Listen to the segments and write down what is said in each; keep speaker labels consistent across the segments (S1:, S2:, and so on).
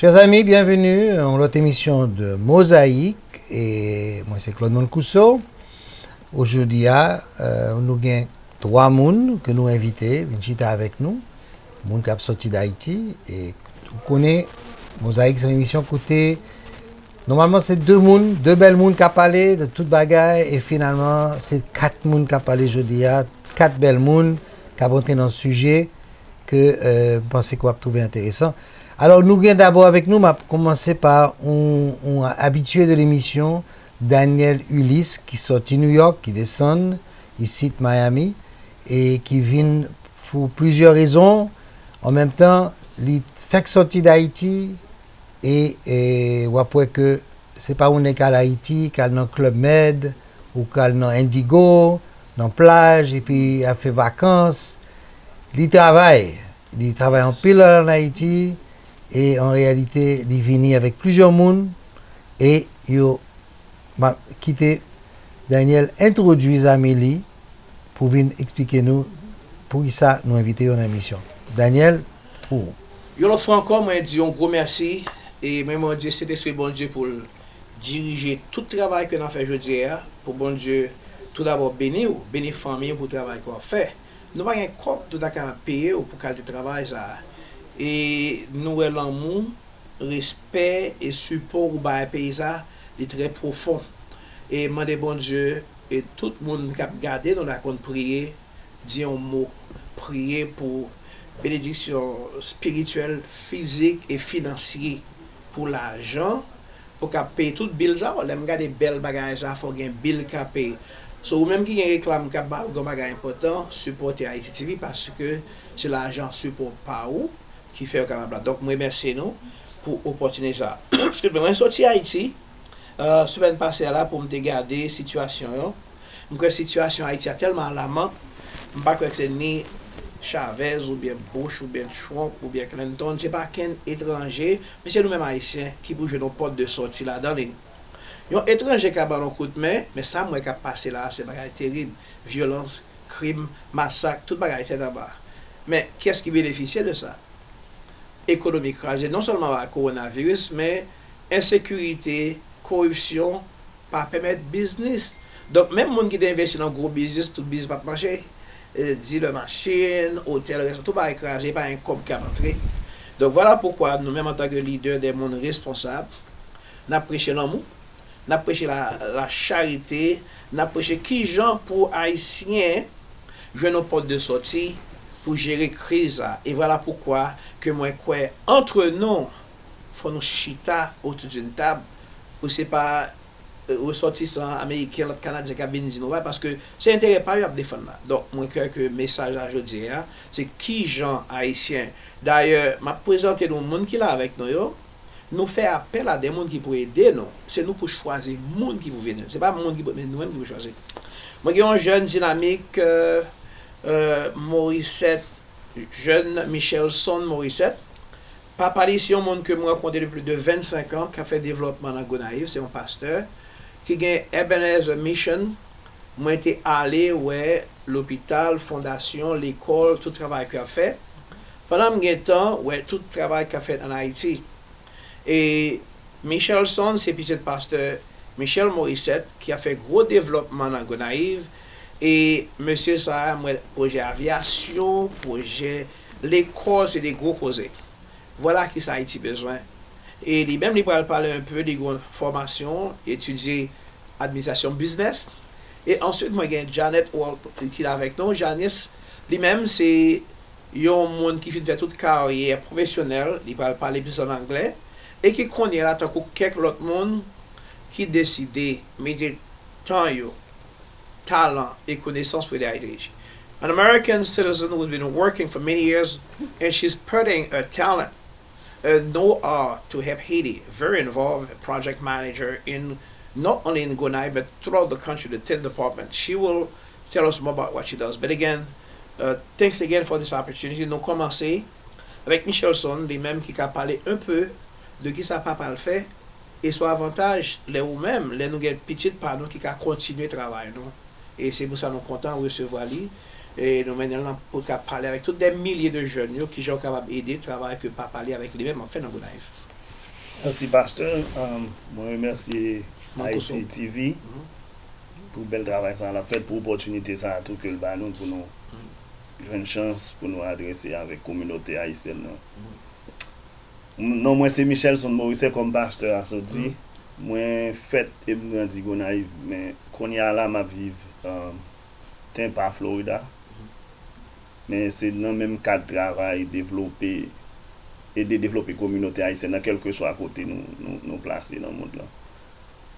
S1: Chers amis, bienvenue à l'autre émission de Mozayk. Et moi, c'est Claude Moncousseau. Aujourd'hui, nous avons trois personnes que nous invitons, venir avec nous. Moun qui sorti d'Haïti. Et vous connaissez, Mozayk, c'est une émission côté. Normalement, c'est deux belles personnes qui ont parlé de toute bagaille. Et finalement, c'est quatre personnes qui ont parlé aujourd'hui. Quatre belles personnes qui ont monté dans le sujet que vous pensez qu'on va trouver intéressant. Alors, nous avons d'abord avec nous, on va commencer par un habitué de l'émission, Daniel Ulysse, qui sorti New York, qui descend ici de Miami, et qui vient pour plusieurs raisons. En même temps, il fait sortir d'Haïti, et on voit que ce n'est pas on est qu'à Haïti, qu'à dans Club Med, ou qu'à dans Indigo, dans plage, et puis il a fait vacances. Il travaille en pile en Haïti. Et en réalité, il vient avec plusieurs monde et il m'a quitté. Daniel introduit Amélie pour venir expliquer nous pour ça nous inviter à l'émission. Daniel, pour.
S2: Yo l'autre fois encore, moi dis un gros merci et même on dit c'est esprit bon Dieu pour diriger tout le travail que nous fait aujourd'hui pour bon Dieu tout d'abord bénir famille pour le travail qu'on fait. Nous pas un cop tout à payer pour qualité de travail ça. Et nous l'amour, respect et support au pays ça, est très profond. Et demander bon Dieu et tout le monde qui a gardé dans la compte prier, dire un mot, prier pour bénédiction spirituelle, physique et financière pour l'argent, pour qu'à payer toute bill ça, on aime garder belles bagages ça, faut gagner bill qu'à payer. So ou même qui réclame qu'à bagage important, supporter Haïti TV parce que c'est l'argent support pas où qui fait capable. Donc moi merci nous pour opportunité ça. Parce que moi sorti Haïti semaine passée là pour me regarder situation yo. Moi situation Haïti a tellement alarmant, pas que c'est ni Chavez ou bien Bush ou bien Trump ou bien Clinton, c'est pas qu'un étranger, mais c'est nous-mêmes haïtiens qui bougent nos portes de sortie là dans les yon étranger qui a ballon coup de main, mais ça moi qui a passé là, c'est bagaille terrible, violence, crime, massacre, tout bagaille était là-bas. Mais qu'est-ce qui bénéficie de ça? Économie écrasée, non seulement par le coronavirus, mais insécurité, corruption, pas permettre business. Donc, même les gens qui investissent dans un gros business, tout business pas marcher. Dit le machine, hôtel, tout va écraser, pas un cop qui a rentré. Donc, voilà pourquoi nous-mêmes, en tant que leaders des mondes responsables, nous avons prêché l'amour, nous avons prêché la charité, nous avons prêché qui gens pour Haïtiens, jouer nos portes de sortie pour gérer la crise. Et voilà pourquoi que moi quoi entre nous faut nous chita autour d'une table ou c'est pas ressortissants américains canadiens qui viennent dire parce que c'est intérêt pas à défendre là. Donc moi que message à aujourd'hui c'est qui gens haïtiens d'ailleurs m'a présenté nous monde qui là avec nous yo nous fait appel à des monde qui pour aider nous c'est nous pour choisir monde qui vous venir c'est pas monde qui nous même qui vous choisir moi qui un jeune dynamique Morissette jeune Michelson Morissette. Papa ici, un monde que moi rencontré depuis plus de 25 ans, qui a fait développement dans Gonaive, c'est un pasteur, qui a Ebenezer Mission. Moi, été allé, ouais, l'hôpital, fondation, l'école, tout le travail qu'il a fait. Pendant un temps, ouais, tout le travail qu'il a fait en Haïti. Et Michelson, c'est petit pasteur Michel Morissette, qui a fait gros développement dans Gonaive. Et monsieur ça, moi, projet aviation, projet l'école, c'est des gros projets. Voilà qui ça Haïti besoin. Et lui-même, il va parler un peu des grandes formations, étudier administration business. Et ensuite, moi, j'ai Janet Walt qui est avec nous. Janice, lui-même, c'est un monde qui fait toute carrière professionnelle. Il va parler plus en anglais. Et qui connaît là, tant que quelques autres monde qui décident de mettre temps, talent et connaissance pour les Haïtiens. An American citizen who's been working for many years, and she's putting her talent, know-how to help Haiti. Very involved, project manager in not only in Gonaive but throughout the country, the 10 departments. She will tell us more about what she does. But again, thanks again for this opportunity. Nous commencer avec Michelson, lui-même qui a parlé un peu de qui ça papa le fait et son avantage, les ou même, les nous avons petites par nous qui a continué le travail. Non? Et c'est pour ça que nous sommes contents de recevoir lui. Et nous maintenant pour parler avec tous des milliers de jeunes qui sont capables d'aider le travail que papa parler avec lui-même en fait dans Gonaive.
S3: Merci, pasteur. Moi, remercie
S2: Mankoso.
S3: Haïti TV pour le bel travail ça l'a fait, pour l'opportunité ça tout que le banon pour nous une chance pour nous adresser avec la communauté haïtienne. Non, moi c'est Michel son Maurice comme pasteur à Saudi. Moi fait et grandi Gonaive, mais qu'on y a là ma vivre Tampa, Florida. Mais c'est dans le même cadre de travail développer et de développer la communauté haïtienne, quel que soit à côté nous placer dans le monde là.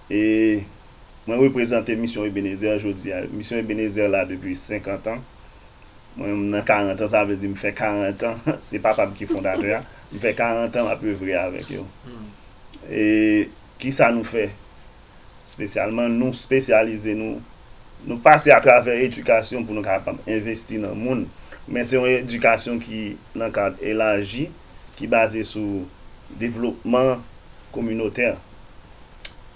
S3: Et moi, je représente Mission Ebenezer aujourd'hui. Mission Ebenezer là depuis 50 ans. Moi, dans 40 ans, ça veut dire que je fais 40 ans. C'est papa qui est fondateur. Je fais 40 ans à peu près avec eux. Et qui ça nous fait? Spécialement, nous spécialiser, nous passer à travers l'éducation pour nous capables investir dans le monde. Mais c'est une éducation qui est dans le cadre élargi, qui est basée sur le développement communautaire.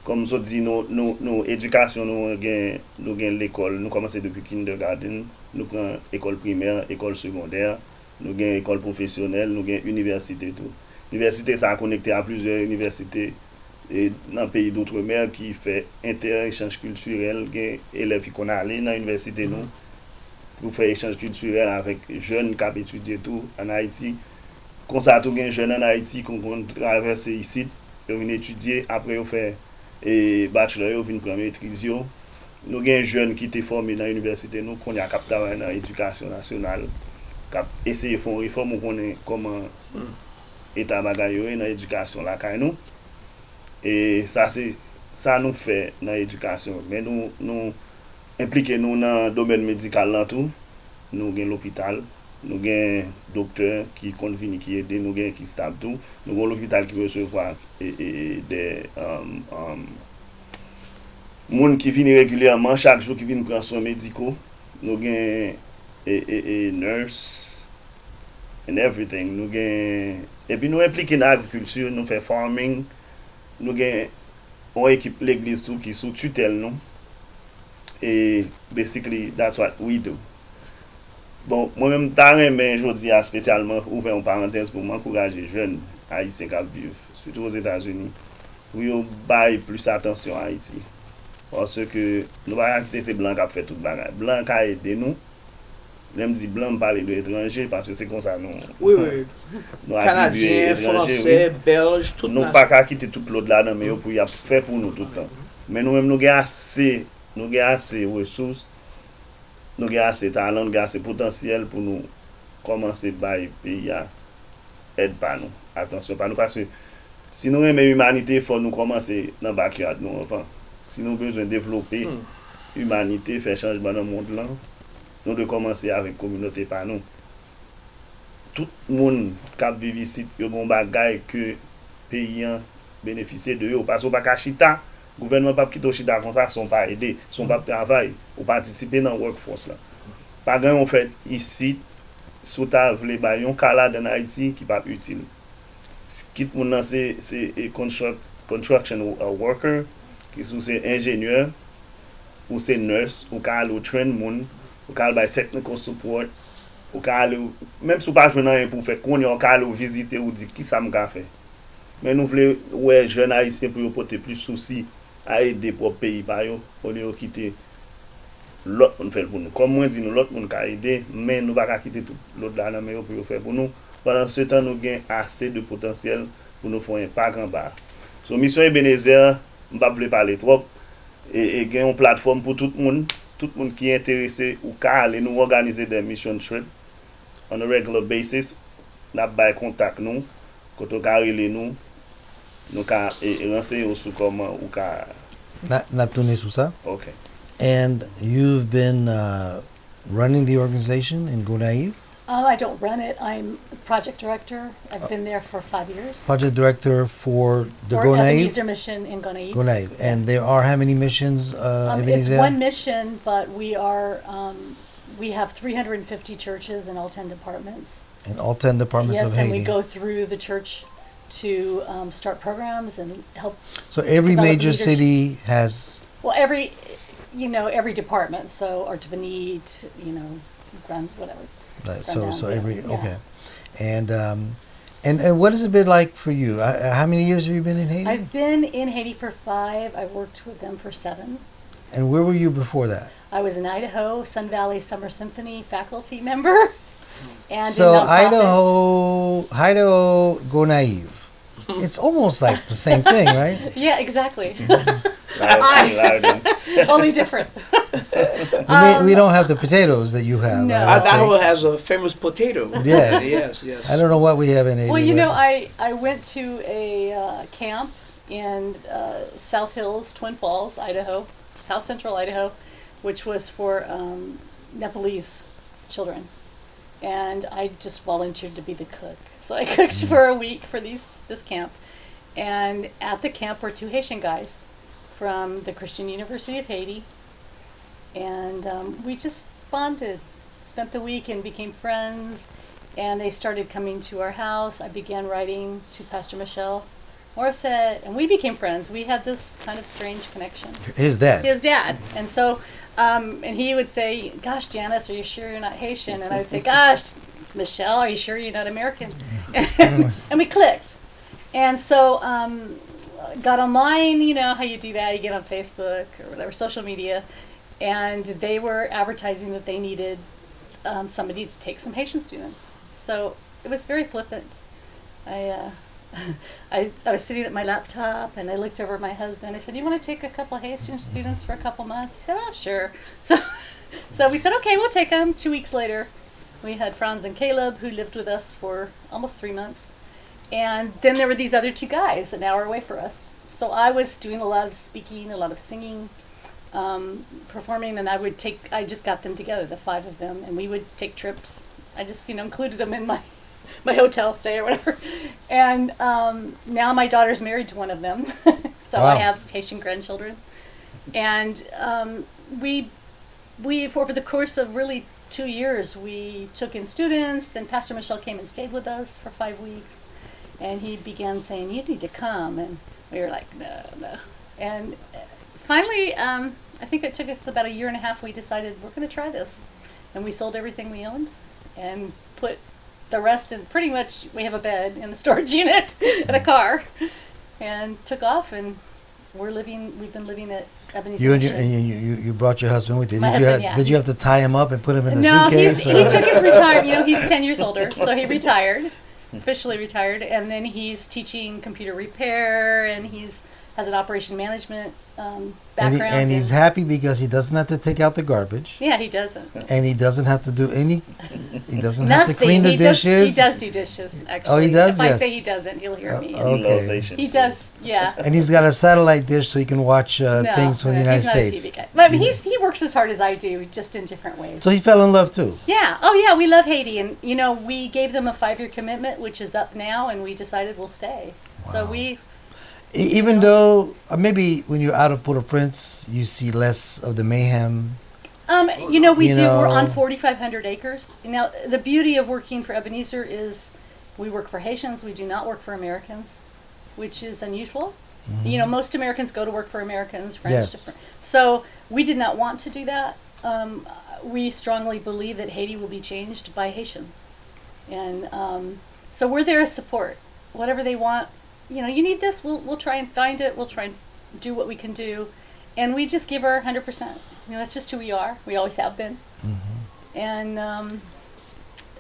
S3: Comme je dis, nous éducation, nous avons l'école, nous commençons depuis kindergarten, nous prenons école primaire, école secondaire, nous avons école professionnelle, nous avons université tout. L'université, ça a connecté à plusieurs universités et dans le pays d'outre-mer qui fait inter-échange culturel, des élèves qui connaissent aller dans l'université nous pour faire échange culturel avec jeunes qui ont étudié tout en Haïti. Comme ça, tout les jeunes en Haïti qui ont traversé ici, ils ont étudié, après ils ont fait et bachelor, ils viennent prendre maîtrise. Nous avons des jeunes qui étaient formés dans l'université, nous qu'on a capté dans l'éducation nationale, qui ont essayé de faire une réforme, on connaît comment l'État bagaille dans l'éducation là nous. Et ça nous fait dans l'éducation. Mais nous impliquons nous dans le domaine médical là tout. Nous avons l'hôpital, nous avons docteur qui convient qui aide, nous avons qui stable tout. Nous avons l'hôpital qui recevoir des gens qui viennent régulièrement, chaque jour qui viennent prendre soins médicaux. Nous avons nurse and everything. Nous avons et puis nous impliquons dans l'agriculture, nous faisons farming. Nous avons une équipe l'église tout qui sous tutelle nous. Et basically that's what we do. Bon, moi-même, mais je dis spécialement ouvrir une parenthèse pour m'encourager les jeunes haïtiens qui vivent, surtout aux États-Unis, pour qu'ils baillent plus attention à Haïti. Parce que nous ne pouvons pas ces blancs qui fait tout le bagage. Blancs qui aident nous. Même si blanc parler de l'étranger parce que c'est comme ça nous.
S2: Oui, oui.
S3: Nous
S2: Canadiens, Français, Belges, tout le monde.
S3: Nous pas qu'à quitter tout l'autre là, mais pour y faire pour nous tout le temps. Mais nous-mêmes, nous avons assez de ressources, nous avons assez de talent, nous avons assez de potentiel pour nous commencer à bailler pays à aide par nous. Attention, par nous parce que si nous aimons l'humanité, il faut nous commencer dans le backyard, nous enfants. Si nous avons besoin de développer l'humanité, faire changement dans le monde là, nous devons commencer avec la communauté par nous. Tout le monde qui vit ici, il y a des bagages que les pays bénéficient de eux. Parce que pas chita, le gouvernement pas quitter chita comme ça, sont pas aidés, sont pas travailler ou participer dans le workforce là. Pas grand on fait ici sous ta vle ba yon calade en Haïti qui pas utile. Qui moun c'est construction worker qui sont c'est ingénieur ou c'est nurse ou ka ou train moun ou ka by technical support ou ka même si pas joindre pour faire qu'on yon ka visiter ou dire qui ça m'ka fait. Mais nous voulons ouais jeunes haïtiens pour porter plus souci à aider pour pays par yo au lieu quitter l'autre on fait pour nous comme moi dit nous l'autre monde ka aider mais nous pas quitter tout l'autre là mais pour faire pour nous pendant ce temps nous gain assez de potentiel pour nous faire un impact en bas. So mission Ebenezer on pas parler trop et gain une plateforme pour tout le monde qui est intéressé ou ka aller nous organiser des mission trips on a regular basis n'a pas contact nous quand on ka relé nous ka renseigner sur comment ou ka
S1: n'a tourné sous ça.
S3: Okay.
S1: And you've been running the organization in Gonaive?
S4: I don't run it. I'm project director. I've been there for 5 years.
S1: Project director for the
S4: For
S1: Gonaive?
S4: Ebenezer mission in Gonaive.
S1: Gonaive. And there are how many missions,
S4: It's
S1: Ebenezer?
S4: one mission, but we have 350 churches in all 10 departments.
S1: In all 10 departments
S4: Yes,
S1: of
S4: and
S1: Haiti.
S4: we go through the church to start programs and help.
S1: So every
S4: develop
S1: major
S4: leadership.
S1: city has...
S4: Well, every department. So Artibonite, whatever.
S1: Right,
S4: Sundown,
S1: so
S4: yeah,
S1: every
S4: yeah.
S1: okay, and And what has it been like for you? How many years have you been in Haiti?
S4: I've been in Haiti for 5. I worked with them for 7.
S1: And where were you before that?
S4: I was in Idaho, Sun Valley Summer Symphony faculty member. And
S1: So
S4: in nonprofit.
S1: Idaho, Gonaive. It's almost like the same thing, right?
S4: Yeah, exactly.
S3: Loudons.
S4: Only different.
S1: We don't have the potatoes that you have.
S4: No.
S1: I don't
S2: Idaho
S1: think.
S2: has a famous potato.
S1: Yes.
S2: Yes.
S1: I don't know what we have in Haiti.
S4: Well, you
S1: but-
S4: know, I went to a camp in South Hills, Twin Falls, Idaho, South Central Idaho, which was for Nepalese children. And I just volunteered to be the cook. So I cooked for a week for this camp. And at the camp were 2 Haitian guys from the Christian University of Haiti. And we just bonded, spent the week and became friends. And they started coming to our house. I began writing to Pastor Michelle Morissette, and we became friends. We had this kind of strange connection.
S1: His dad.
S4: His dad. And so, and he would say, "Gosh, Janice, are you sure you're not Haitian?" And I would say, "Gosh, Michelle, are you sure you're not American?" And we clicked. And so, got online, you know how you do that. You get on Facebook or whatever, social media. And they were advertising that they needed somebody to take some Haitian students. So it was very flippant. I was sitting at my laptop and I looked over at my husband. I said, "You want to take a couple of Haitian students for a couple months?" He said, "Oh, sure." So we said, "Okay, we'll take them." 2 weeks later, we had Franz and Caleb who lived with us for almost 3 months. And then there were these other 2 guys an hour away for us. So I was doing a lot of speaking, a lot of singing, performing, and I just got them together, the 5 of them, and we would take trips. I just, included them in my hotel stay or whatever. And now my daughter's married to one of them, so
S1: Wow.
S4: I have Haitian grandchildren. And we for the course of really 2 years, we took in students. Then Pastor Michelle came and stayed with us for 5 weeks, and he began saying, "You need to come," and we were like, no. And finally, I think it took us about 1.5 years. We decided we're going to try this, and we sold everything we owned and put the rest in. Pretty much, we have a bed in the storage unit and a car, and took off. And we've been living at Ebenezer.
S1: You brought your husband with you.
S4: My husband, yeah.
S1: Did you have to tie him up and put him in a
S4: No,
S1: suitcase?
S4: he took his retirement. He's 10 years older, so he retired, officially retired, and then he's teaching computer repair, and has an operation management background.
S1: And he's happy because he doesn't have to take out the garbage.
S4: Yeah, he doesn't.
S1: And he doesn't have to do he doesn't have to clean the
S4: He
S1: dishes.
S4: does do dishes, actually.
S1: Oh, he does?
S4: If I
S1: Yes.
S4: say he doesn't, he'll hear me.
S1: Okay.
S4: He does, yeah.
S1: And he's got a satellite dish so he can watch things from the United
S4: he's not a
S1: States.
S4: TV guy. But he works as hard as I do, just in different ways.
S1: So he fell in love too.
S4: Yeah. Oh, yeah. We love Haiti, and we gave them a 5-year commitment, which is up now, and we decided we'll stay. So we.
S1: Even though maybe when you're out of Port-au-Prince, you see less of the mayhem.
S4: We're on 4,500 acres. Now, the beauty of working for Ebenezer is we work for Haitians. We do not work for Americans, which is unusual. Mm-hmm. Most Americans go to work for Americans. French.
S1: Yes.
S4: So we did not want to do that. We strongly believe that Haiti will be changed by Haitians. And so we're there as support. Whatever they want, you need this, we'll try and find it. We'll try and do what we can do. And we just give our 100%. That's just who we are. We always have been. Mm-hmm. And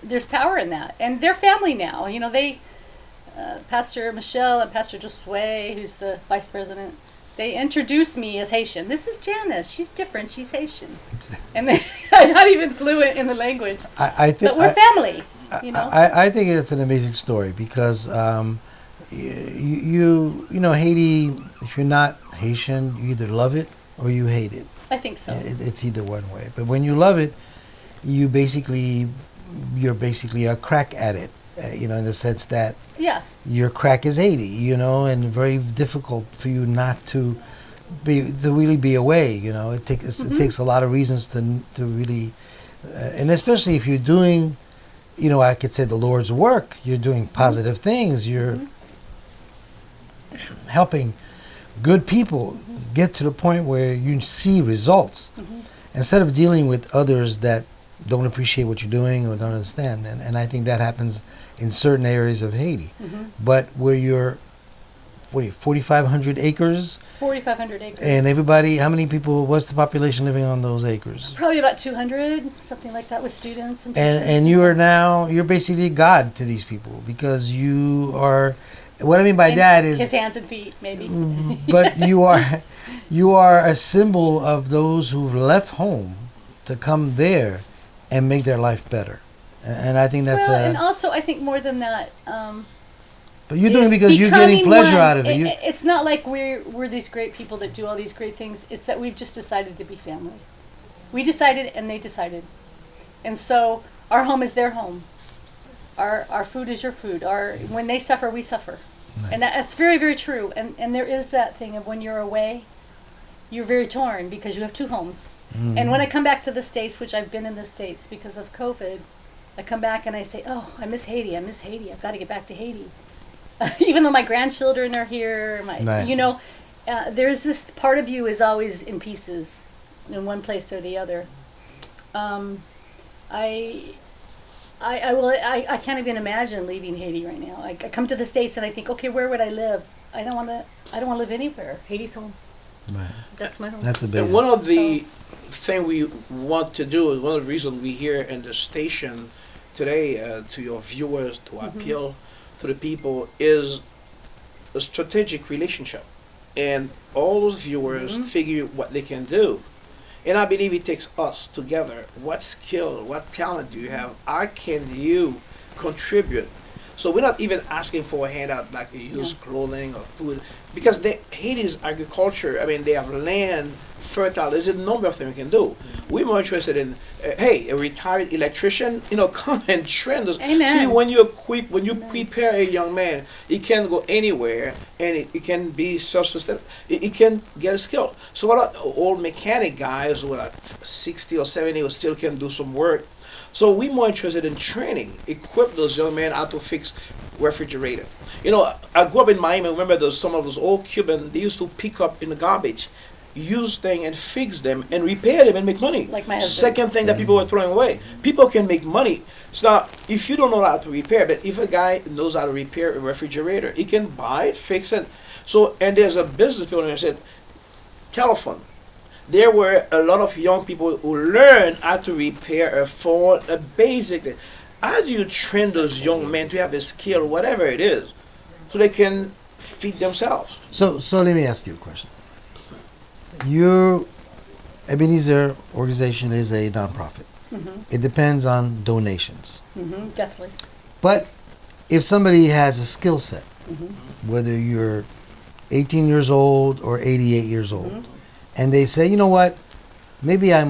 S4: there's power in that. And they're family now. Pastor Michelle and Pastor Josue, who's the vice president, they introduced me as Haitian. This is Janice. She's different. She's Haitian. And I'm not even fluent in the language.
S1: I think
S4: but we're family.
S1: I think it's an amazing story because Haiti, if you're not Haitian, you either love it or you hate it.
S4: I think so.
S1: It's either one way. But when you love it, you're basically a crack at it, in the sense that your crack is Haiti, and very difficult for you not to really be away. It takes a lot of reasons to really, and especially if you're doing, I could say the Lord's work. You're doing positive things. You're helping good people get to the point where you see results, instead of dealing with others that don't appreciate what you're doing or don't understand. And I think that happens in certain areas of Haiti. But where you're 4,500 acres,
S4: 4,500 acres.
S1: and everybody, how many people, what's the population living on those acres?
S4: Probably about 200, something like that, with students.
S1: And you are now, you're basically God to these people, because you are, what I mean by that is,
S4: his hands and feet, maybe.
S1: but you are a symbol of those who've left home to come there and make their life better. And I think that's
S4: and also I think more than that,
S1: but you're doing it because you're getting pleasure out of it.
S4: It's not like we're these great people that do all these great things. It's that we've just decided to be family. We decided and they decided. And so our home is their home. Our food is your food. When they suffer, we suffer. Right. And that's very, very true. And there is that thing of when you're away, you're very torn because you have two homes. Mm-hmm. And when I come back to the States, which I've been in the States because of COVID, I come back and I say, oh, I miss Haiti. I've got to get back to Haiti. Even though my grandchildren are here, right. There's this part of you is always in pieces, in one place or the other. I can't even imagine leaving Haiti right now. I come to the States and I think, okay, where would I live? I don't want to live anywhere. Haiti's home. Right. That's my home.
S1: That's a big.
S2: And one of the thing we want to do, is one of the reasons we here in the station today to your viewers to appeal to the people is a strategic relationship, and all those viewers figure what they can do. And I believe it takes us together. What skill, what talent do you have? How can you contribute? So we're not even asking for a handout like used clothing or food, because Haiti's agriculture, I mean, they have land, fertile. There's a number of things we can do. We're more interested in, a retired electrician, come and train us.
S4: Amen.
S2: See, when you prepare a young man, he can go anywhere and he can be self-sustainable. He can get a skill. So a lot of old mechanic guys who are like 60 or 70 who still can do some work. So we're more interested in training, equip those young men how to fix refrigerator. I grew up in Miami. I remember some of those old Cubans, they used to pick up in the garbage, use things and fix them and repair them and make money.
S4: Like my husband.
S2: Second thing that people were throwing away. People can make money. So if you don't know how to repair, but if a guy knows how to repair a refrigerator, he can buy it, fix it. So, and there's a business people that said, telephone. There were a lot of young people who learned how to repair a phone, a basic thing. How do you train those young men to have a skill, whatever it is, so they can feed themselves?
S1: So let me ask you a question. Your Ebenezer organization is a nonprofit. It depends on donations.
S4: Definitely.
S1: But if somebody has a skill set, whether you're 18 years old or 88 years old, and they say, you know what, maybe I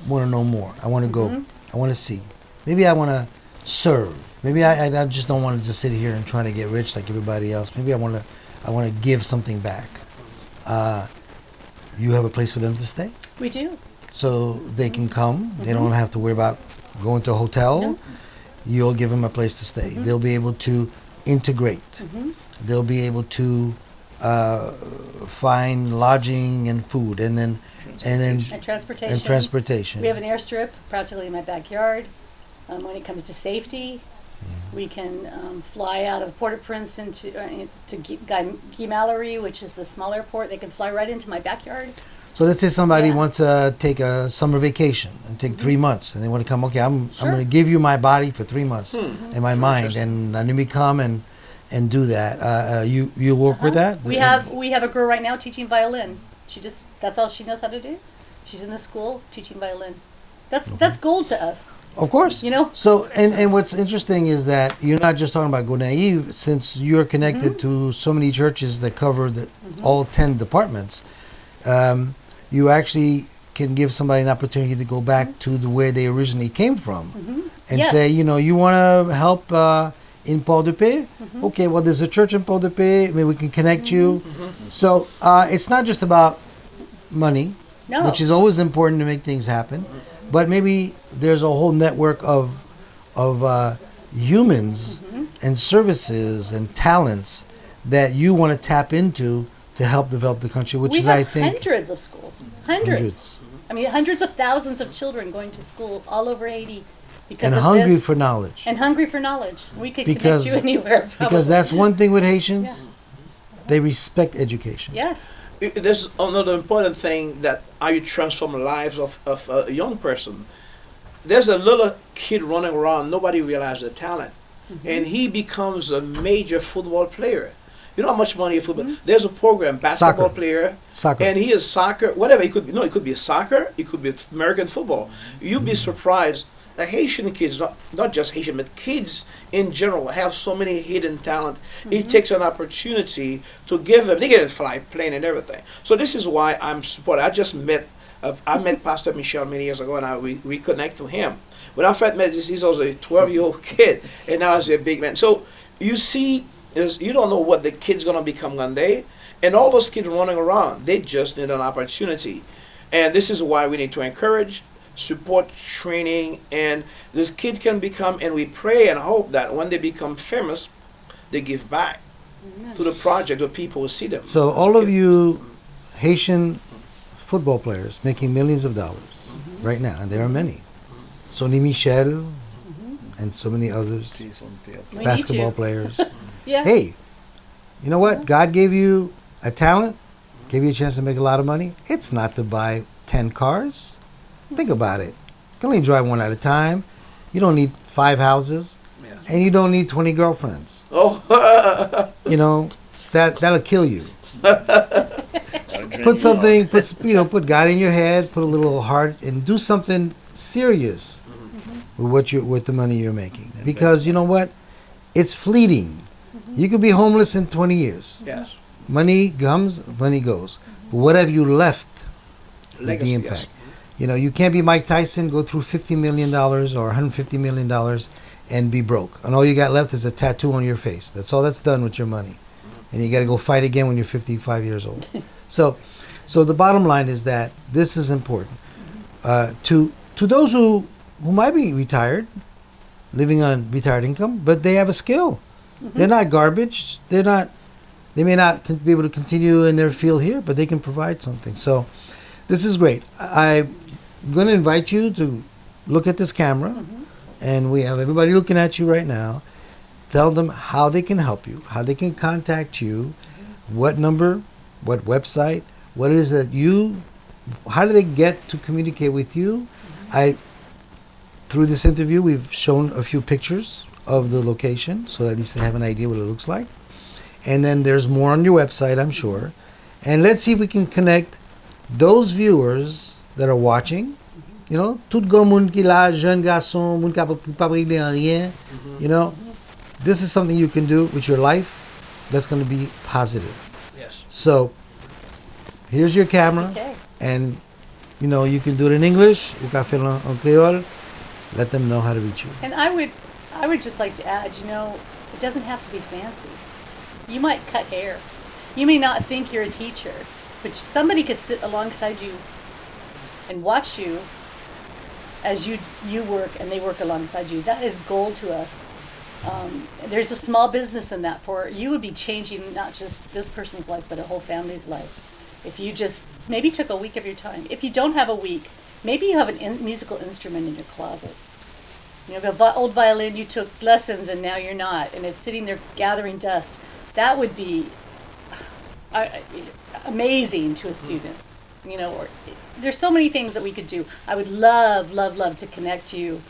S1: want to know more. I want to go. I want to see. Maybe I want to serve. Maybe I just don't want to just sit here and try to get rich like everybody else. Maybe I want to give something back. You have a place for them to stay?
S4: We do.
S1: So they can come. They don't have to worry about going to a hotel.
S4: No.
S1: You'll give them a place to stay. They'll be able to integrate. They'll be able to find lodging and food, and transportation.
S4: We have an airstrip practically in my backyard. When it comes to safety, we can fly out of Port-au-Prince to Guy Mallory, which is the small airport. They can fly right into my backyard.
S1: So let's say somebody wants to take a summer vacation and take 3 months, and they want to come. Okay, I'm going to give you my body for 3 months and my mind, and let me come and do that. You work with that?
S4: We have a girl right now teaching violin. That's all she knows how to do. She's in the school teaching violin. That's gold to us.
S1: Of course. So, and what's interesting is that you're not just talking about Gonaive, since you're connected to so many churches that cover all 10 departments. You actually can give somebody an opportunity to go back to where they originally came from and say, you want to help in Port-de-Paix? Okay, well, there's a church in Port-de-Paix. Maybe we can connect you. So it's not just about money, which is always important to make things happen. But maybe there's a whole network of humans and services and talents that you want to tap into to help develop the country, which
S4: we
S1: is,
S4: have
S1: I think,
S4: hundreds of schools. Hundreds. I mean, hundreds of thousands of children going to school all over Haiti because
S1: And
S4: of
S1: hungry
S4: this.
S1: for knowledge.
S4: And hungry for knowledge. We could
S1: Because-
S4: connect you anywhere. Probably.
S1: Because that's one thing with Haitians. They respect education.
S4: Yes.
S2: There's another important thing that how you transform the lives of a young person. There's a little kid running around, nobody realizes the talent. And he becomes a major football player. You know how much money a football. There's a program, basketball
S1: Soccer.
S2: player,
S1: Soccer.
S2: and he is soccer, whatever. It could be, no, it could be soccer, it could be American football. You'd be surprised. The Haitian kids, not just Haitian, but kids in general have so many hidden talent. It takes an opportunity to give them. They get a flight, plane, and everything. So this is why I'm supporting. I met Pastor Michel many years ago, and I reconnect to him. When I first met this, he was a 12-year-old kid, and now he's a big man. So you see, you don't know what the kid's gonna become one day, and all those kids running around, they just need an opportunity, and this is why we need to encourage, support, training, and this kid can become. And we pray and hope that when they become famous, they give back to the project, the people who see them.
S1: So all of you Haitian football players making millions of dollars right now, and there are many. Sonny Michel and so many others,
S4: We
S1: basketball
S4: need you.
S1: players.
S4: Yeah.
S1: Hey, you know what? God gave you a talent, gave you a chance to make a lot of money. It's not to buy 10 cars. Think about it. You can only drive one at a time. You don't need 5 houses,
S2: Yeah.
S1: and you don't need 20 girlfriends.
S2: Oh,
S1: You know, that'll kill you.
S3: Put
S1: Put God in your head, put a little heart, and do something serious with the money you're making. Because you know what? It's fleeting. You could be homeless in 20 years.
S2: yes.
S1: Money comes, money goes. But what have you left with
S2: Legacy,
S1: the
S2: yes.
S1: impact? You know, you can't be Mike Tyson, go through $50 million or $150 million and be broke. And all you got left is a tattoo on your face. That's all that's done with your money. And you got to go fight again when you're 55 years old. So the bottom line is that this is important. To those who might be retired, living on retired income, but they have a skill. They're not garbage. They may not be able to continue in their field here, but they can provide something. So this is great. I'm going to invite you to look at this camera, and we have everybody looking at you right now. Tell them how they can help you, how they can contact you, what number, what website, what it is that how do they get to communicate with you? Through this interview, we've shown a few pictures of the location, so at least they have an idea what it looks like. And then there's more on your website, I'm sure. And let's see if we can connect those viewers that are watching. You know, tout grand monde qui là, jeune garçon, monde qui pas réglé en rien. You know, this is something you can do with your life that's going to be positive.
S2: Yes.
S1: So, here's your camera.
S4: Okay.
S1: And, you know, you can do it in English, ou can faire en Creole. Let them know how to reach you.
S4: And I would just like to add, you know, it doesn't have to be fancy. You might cut hair. You may not think you're a teacher, but somebody could sit alongside you and watch you as you work and they work alongside you. That is gold to us. There's a small business in that for you would be changing not just this person's life, but a whole family's life. If you just maybe took a week of your time. If you don't have a week, maybe you have an musical instrument in your closet. You know, the old violin, you took lessons and now you're not, and it's sitting there gathering dust. That would be amazing to a student. You know, or there's so many things that we could do. I would love, love, love to connect you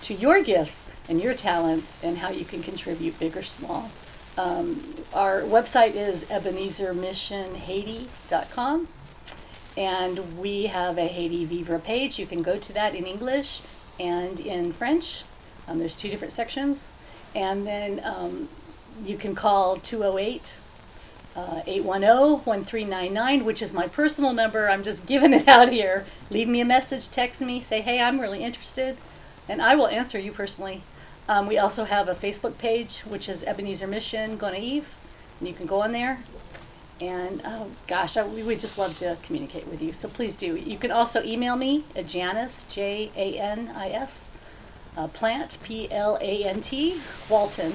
S4: to your gifts and your talents and how you can contribute big or small. Our website is EbenezerMissionHaiti.com, and we have a Haiti Vivre page. You can go to that in English and in French. There's 2 different sections. And then you can call 208-810-1399, which is my personal number. I'm just giving it out here. Leave me a message, text me, say, hey, I'm really interested, and I will answer you personally. We also have a Facebook page, which is Ebenezer Mission Gonaive, and you can go on there. And oh gosh, we would just love to communicate with you. So please do. You can also email me at Janice, Janis, Plant, Plant, Walton, Walton,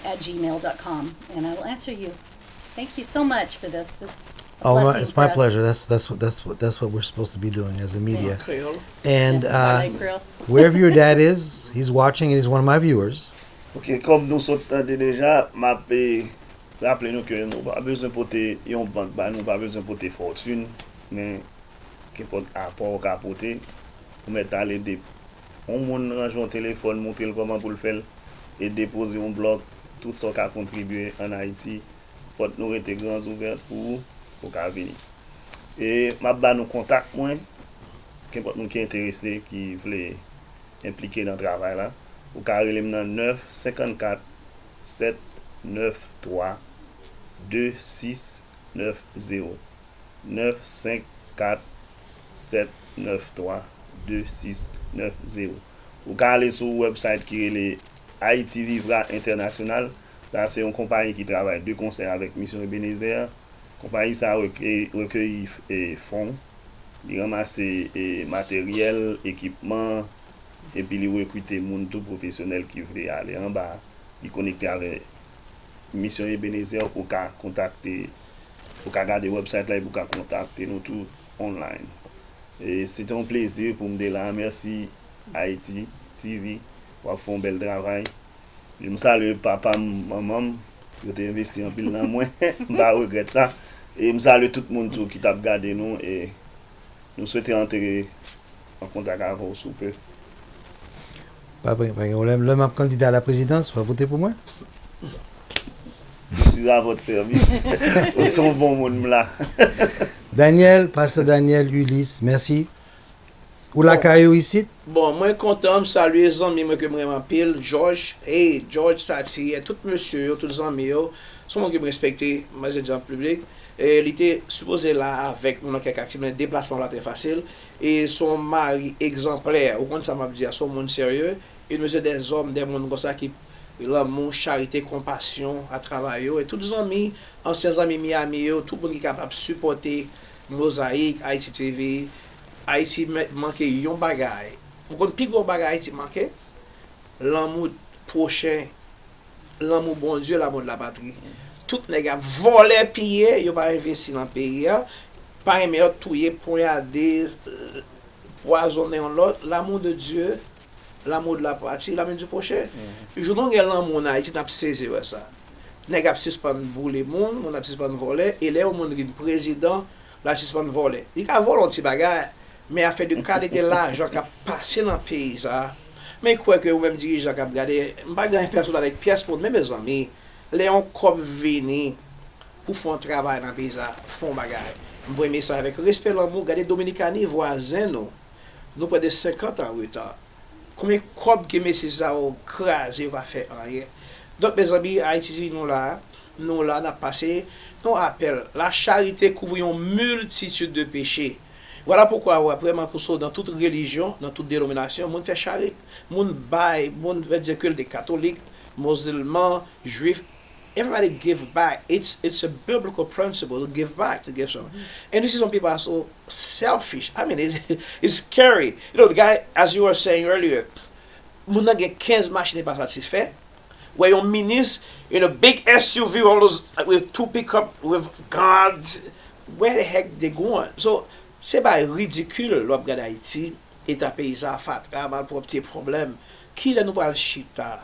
S4: at gmail.com, and I will answer you. Thank you so much for this. This is
S1: Oh,
S4: blessing
S1: it's
S4: for
S1: my
S4: us.
S1: pleasure. That's what we're supposed to be doing as a media.
S2: Creole.
S1: And
S4: Gonaive Creole.
S1: wherever your dad is, he's watching and he's one of my viewers.
S3: Ok, kom nou sot tande deja, ma pe rappele nou ke nou pa bezon pote yon bank ba, nou pa bezon pote fortune, men ke pot apport ka pote, pou met ale de, on moun ranjou an telefon, montre l koman pou l fel, e depose yon blog, tout sa ka kontribue an Haiti, pot nou rete grans ouvert pou ka vini. E ma ba nou kontak mwen, ke pot nou ki interese, ki vle implike nan travay la, ou ka relem nan 9 54 793 2690 954 793 2690. Ou ka ale sou website ki rele Haiti Vivra International. Là, c'est une compagnie qui travaille de concert avec Mission Ebenezer. Compagnie ça recueille fonds, il ramasse matériel, équipement, et puis il recrute des gens tout professionnels qui veulent aller en bas, il connecte avec Mission Ebenezer pour contacter, pour regarder le website là, pour contacter nous tout online. Et c'est un plaisir pour me dire là, merci Haiti TV pour faire un bel travail. Je me salue papa, maman, qui ont investi en pile dans moi, je ne regrette ça. Et je salue tout le monde qui t'a regardé nous et nous souhaitons entrer en contact avec vous sous peu.
S1: Pas de problème. Le même candidat à la présidence, va voter pour moi?
S3: Je suis à votre service. Vous êtes un bon monde là.
S1: Daniel, pasteur Daniel, Ulysse, merci. Ou la caillou ici?
S2: Bon, moi content de saluer les amis moi que vraiment pile George, hey George Sati et tout monsieur, tous les amis sont moi qui me respecter, moi j'ai déjà en public. Et il était supposé là avec nous dans quelques activités, déplacement là très facile et son mari exemplaire, au compte ça m'a dit son monde sérieux, et nous sommes des hommes, des monde comme ça qui l'amour, charité, compassion à travailler et tous les amis, anciens amis Miami, tout le monde qui est capable de supporter Mozayk, Haiti TV. Haïti manque yon bagay. Pour qu'on plus gros bagay Haïti manque, l'amour prochain, l'amour bon Dieu, l'amour de la patrie. Tout les gars voler piller, yo pas investi dans le pays, pas aimer touyer, poignarder, poisonner l'autre, l'amour de Dieu, l'amour de la patrie, l'amour du prochain. Je donc l'amour en Haïti n'a pas saisi ça. Les gars suspend brûler monde, on a suspend voler et là au monde président la suspend voler. Il a volé un petit bagay. Mais a fait de qualité l'argent qui a passé dans le pays. Ça. Mais quoi que vous-même dirigeant qui a regardé, je ne vais pas personne avec pièce pour mes amis. Les gens qui viennent pour faire un travail dans le pays, font un bagage. Je vois ça avec respect, l'amour. Regardez, Dominicani, voisins, nous près de 50 ans en retard. Combien de copes qui mettent ça au crasé, va faire rien. Donc, mes amis, Haïti, nous là, on a passé, nous appelle la charité couvre une multitude de péchés. Voilà pourquoi, vraiment, dans toute religion, dans toute dénomination, on fait charité, on baille, on veut dire que des catholiques, musulmans, juifs, everybody give back. It's a biblical principle to give back, to give something. And this is some people are so selfish. I mean, it's scary. You know, the guy, as you were saying earlier, on a 15 machines pas satisfaits. Where your minister in a big SUV, all those with two pickup with guards, where the heck they going? So, c'est pas ridicule l'op gade Haïti et ta pays ça fatra mal pour petit problème qui là nous pas chita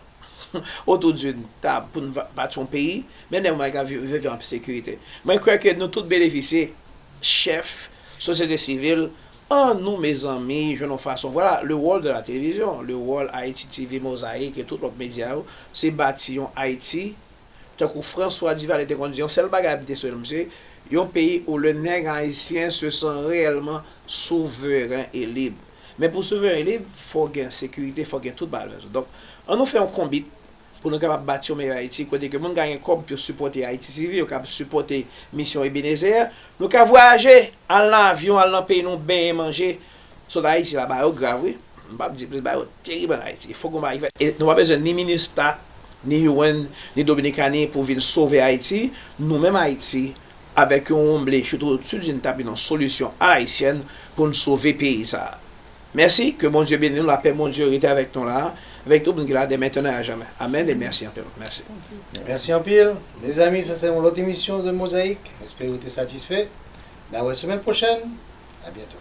S2: autour d'une table pour battre son pays mais nous va vivre en sécurité. Moi je crois que nous tous bénéficier chef société civile en nous mes amis je nous façon voilà le rôle de la télévision, le rôle Haïti TV Mozayk et tout l'autre média c'est bâtiment Haïti tant que François Dival était condition seul bagage de sur monsieur un pays où le nègre haïtien se sent réellement souverain et libre. Mais pour souverain et libre, il faut gagner sécurité, il faut gagner toute balance. Donc, on nous fait un combat pour nous capables bâtir meilleur Haïti, côté que nous gagnons comme pour supporter Haïti TV, pour supporter Mission Ebenezer, nous avons voyager en l'avion, en pays, nous bien manger. Sur Haïti, là-bas, c'est grave, oui. Je ne vais pas dire plus, c'est terrible en Haïti. Il faut qu'on arrive. Et nous n'avons pas besoin ni ministre, ni UN, ni Dominicains pour venir sauver Haïti. Nous-mêmes, Haïti, avec un omblé, je suis au-dessus d'une table, une solution haïtienne pour nous sauver le pays. Merci, que mon Dieu bénisse nous, la paix, mon Dieu, était avec nous là. avec tout le monde qui l'a dès maintenant à jamais. Amen et merci un peu. Merci.
S1: Merci en pile. Les amis, ça c'est l'autre émission de Mosaïque. J'espère que vous êtes satisfaits. La semaine prochaine. À bientôt.